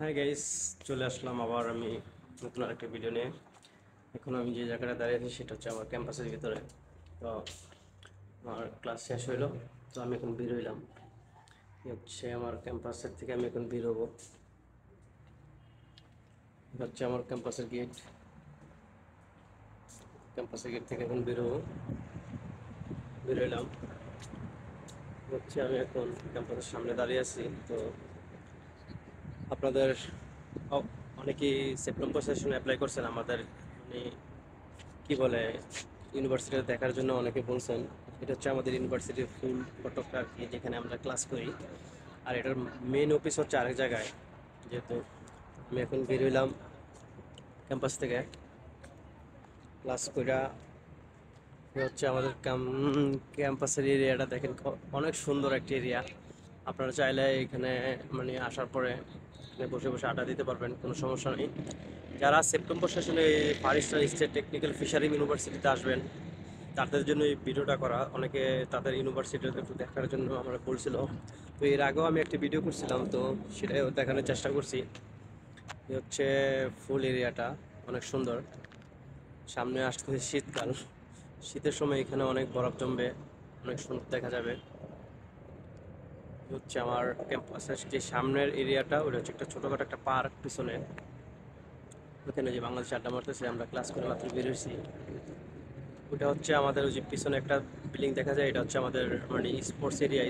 হ্যাঁ গাইস, চলে আসলাম আবার আমি নতুন আরেকটা ভিডিও নিয়ে। এখন আমি যে জায়গাটা দাঁড়িয়ে আছি সেটা হচ্ছে আমার ক্যাম্পাসের ভিতরে। তো আমার ক্লাস শেষ হইলো, তো আমি এখন বের হইলাম। হচ্ছে আমার ক্যাম্পাসের থেকে আমি এখন বের হবো। হচ্ছে আমার ক্যাম্পাসের গেট। ক্যাম্পাসের গেট থেকে এখন বের হবো, বের হইলাম। হচ্ছে আমি এখন ক্যাম্পাসের সামনে দাঁড়িয়ে আছি। তো আপনাদের অনেকেই সেপ্টেম্বর সেশনে অ্যাপ্লাই করছেন আমাদের, মানে কি বলে, ইউনিভার্সিটি দেখার জন্য অনেকে বলছেন। এটা হচ্ছে আমাদের ইউনিভার্সিটির ফুল ফটোটা আর কি, যেখানে আমরা ক্লাস করি। আর এটার মেন অফিস হচ্ছে আরেক জায়গায়। যেহেতু আমি এখন বের হইলাম ক্যাম্পাস থেকে ক্লাস কইরা, হচ্ছে আমাদের ক্যাম্পাসের এরিয়াটা দেখেন, অনেক সুন্দর একটা এরিয়া। আপনারা চাইলে এখানে মানে আসার পরে এখানে বসে বসে আড্ডা দিতে পারবেন, কোনো সমস্যা নেই। যারা সেপ্টেম্বর সেশনে far eastern state technical fisheries ইউনিভার্সিটিতে আসবেন তাদের জন্য এই ভিডিওটা করা। অনেকে তাদের ইউনিভার্সিটিতে একটু দেখার জন্য আমরা বলছিল। তো এর আগেও আমি একটা ভিডিও করছিলাম, তো সেটাই দেখানোর চেষ্টা করছি। এই হচ্ছে ফুল এরিয়াটা, অনেক সুন্দর। সামনে আসতেছে শীতকাল, শীতের সময় এখানে অনেক বরফ জমবে, অনেক সুন্দর দেখা যাবে। হচ্ছে আমার ক্যাম্পাসের যে সামনের এরিয়াটা, ওটা হচ্ছে একটা ছোটোখাটো একটা পার্ক পিছনে। ওখানে যে বাংলাদেশ আড্ডা মারতেছে, আমরা ক্লাস করে মাত্র বেরোইছি। ওটা হচ্ছে আমাদের ওই যে পিছনে একটা বিল্ডিং দেখা যায়, এটা হচ্ছে আমাদের মানে স্পোর্টস এরিয়া।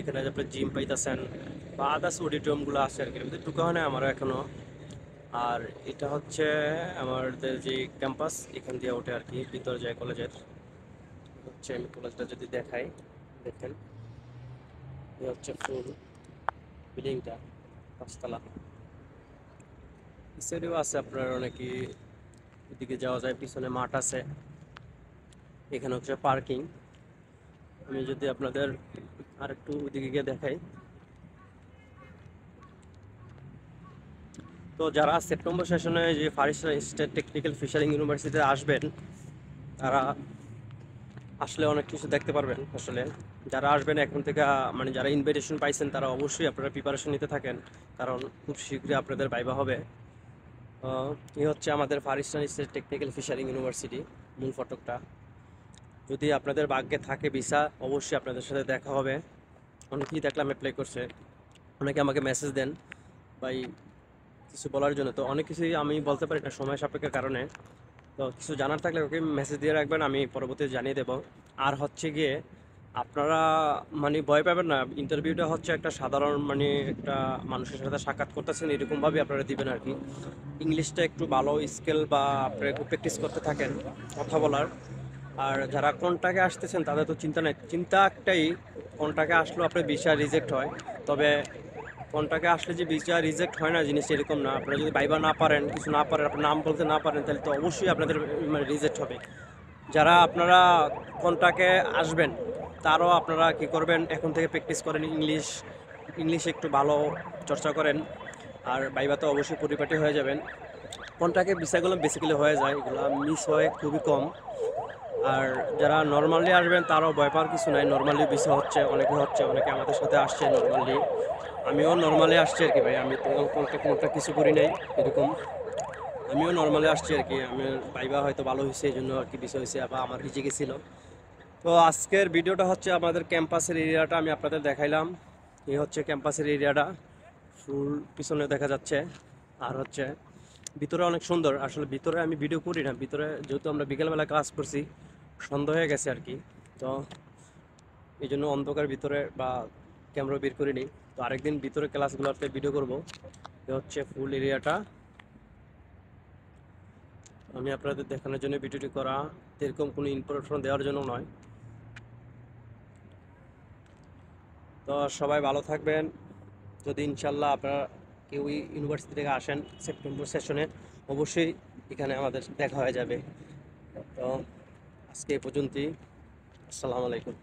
এখানে আপনার জিম পাইতেছেন বা আদার্স অডিটোরিয়ামগুলো আছে আর কি, এর ভিতরে ঢুকা হয় না আমারও এখনো। আর এটা হচ্ছে আমাদের যে ক্যাম্পাস, এখান দিয়ে ওঠে আর কি ভিতরে যায় কলেজের। হচ্ছে আমি কলেজটা যদি দেখাই, দেখেন এই হচ্ছে ফুল বিল্ডিংটা, 5 তলা। সাইডেও আছে আপনার অনেকে, এদিকে যাওয়া যায়, পিছনে মাঠ আছে। এখানে হচ্ছে পার্কিং। আমি যদি আপনাদের আর একটু ওইদিকে গিয়ে দেখাই, তো যারা সেপ্টেম্বর সেশনে যে far eastern state technical fisheries ইউনিভার্সিটিতে আসবেন, তারা আসলে অনেক কিছু দেখতে পারবেন আসলে। যারা আসবেন এখন থেকে, মানে যারা ইনভাইটেশন পাইছেন তারা অবশ্যই আপনারা প্রিপারেশন নিতে থাকেন, কারণ খুব শীঘ্রই আপনাদের ভাইবা হবে। এই হচ্ছে আমাদের far eastern state technical fisheries university মূল ফটকটা। যদি আপনাদের ভাগ্যে থাকে ভিসা, অবশ্যই আপনাদের সাথে দেখা হবে। অনেকেই দেখলাম অ্যাপ্লাই করছে, অনেকে আমাকে মেসেজ দেন ভাই কিছু বলার জন্য। তো অনেক কিছুই আমি বলতে পারি না সময় সাপেক্ষের কারণে। তো কিছু জানার থাকলে ওকে মেসেজ দিয়ে রাখবেন, আমি পরবর্তীতে জানিয়ে দেবো। আর হচ্ছে গিয়ে আপনারা মানে ভয় পাবেন না, ইন্টারভিউটা হচ্ছে একটা সাধারণ মানে একটা মানুষের সাথে সাক্ষাৎ করতেছেন এরকমভাবে আপনারা দিবেন আর কি। ইংলিশটা একটু ভালো স্কেল বা আপনারা একটু প্র্যাকটিস করতে থাকেন কথা বলার। আর যারা কন্টাকে আসতেছেন তাদের তো চিন্তা নেই, চিন্তা একটাই, কন্টাকে আসলেও আপনার ভিসা রিজেক্ট হয়। তবে কন্টাকে আসলে যে ভিসা রিজেক্ট হয় না, জিনিসটা এরকম না। আপনারা যদি বাইবা না পারেন, কিছু না পারেন, আপনার নাম বলতে না পারেন, তাহলে তো অবশ্যই আপনাদের মানে রিজেক্ট হবে। যারা আপনারা কন্টাকে আসবেন তারও আপনারা কি করবেন, এখন থেকে প্র্যাকটিস করেন ইংলিশ, ইংলিশ একটু ভালো চর্চা করেন। আর বাইবা তো অবশ্যই পরিপাটি হয়ে যাবেন। কন্টাকে বিষয়গুলো বেসিক্যালি হয়ে যায়, এগুলো মিস হয় খুবই কম। আর যারা নর্মালি আসবেন তারাও ভয় পাওয়ার কিছু নাই, নর্মালি বিষয় হচ্ছে, অনেকে হচ্ছে, অনেকে আমাদের সাথে আসছে নর্মালি। আমিও নর্মালি আসছি আর কি ভাই, আমি তো কোনটা কিছু করি নাই এরকম। আমিও নর্মালি আসছি আর কি, আমি ভাইবা হয়তো ভালো হয়েছে এই জন্য আর কি বিষয় হয়েছে, আবার আমার রিজে গেছিল। তো আজকের ভিডিওটা হচ্ছে আমাদের ক্যাম্পাসের এরিয়াটা আমি আপনাদের দেখাইলাম। এই হচ্ছে ক্যাম্পাসের এরিয়াটা, ফুল পিছনে দেখা যাচ্ছে। আর হচ্ছে ভিতরে অনেক সুন্দর। আসলে ভিতরে আমি ভিডিও করি না, ভিতরে যেহেতু আমরা বিকেলবেলা ক্লাস করছি, সন্ধ্যা হয়ে গেছে আর কি। তো এই জন্য অন্ধকার ভিতরে বা ক্যামেরা বের করিনি। তো আরেকদিন ভিতরে ক্লাসগুলোতে ভিডিও করব। এ হচ্ছে ফুল এরিয়াটা, আমি আপনাদের দেখানোর জন্য ভিডিওটি করা, এরকম কোনো ইনফরমেশন দেওয়ার জন্য নয়। তো সবাই ভালো থাকবেন। যদি ইনশাল্লাহ আপনারা কেউ ইউনিভার্সিটি থেকে আসেন সেপ্টেম্বর সেশনে, অবশ্যই এখানে আমাদের দেখা হয়ে যাবে। তো আজকে এই পর্যন্তই। আসসালামু আলাইকুম।